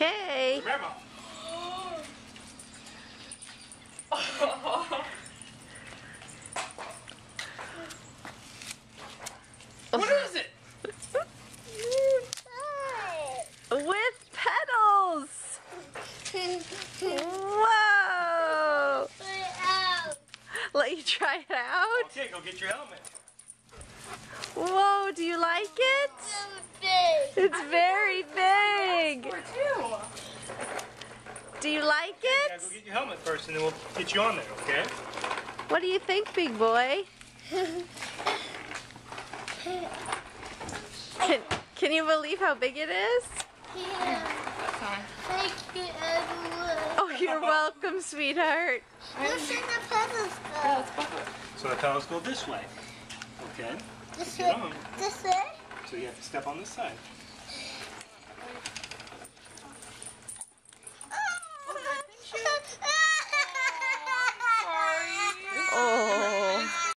Okay. Remember. What is it? With pedals. Whoa. Let you try it out? Okay, go get your helmet. Whoa, do you like it? It's very big. Do you like Yeah, it? go get your helmet first and then we'll get you on there, okay? What do you think, big boy? Can you believe how big it is? Thank you, everyone. Oh, you're welcome, sweetheart. Where should the pedals go? So the pedals go this way. Okay? This Get way? on. This way? So you have to step on this side.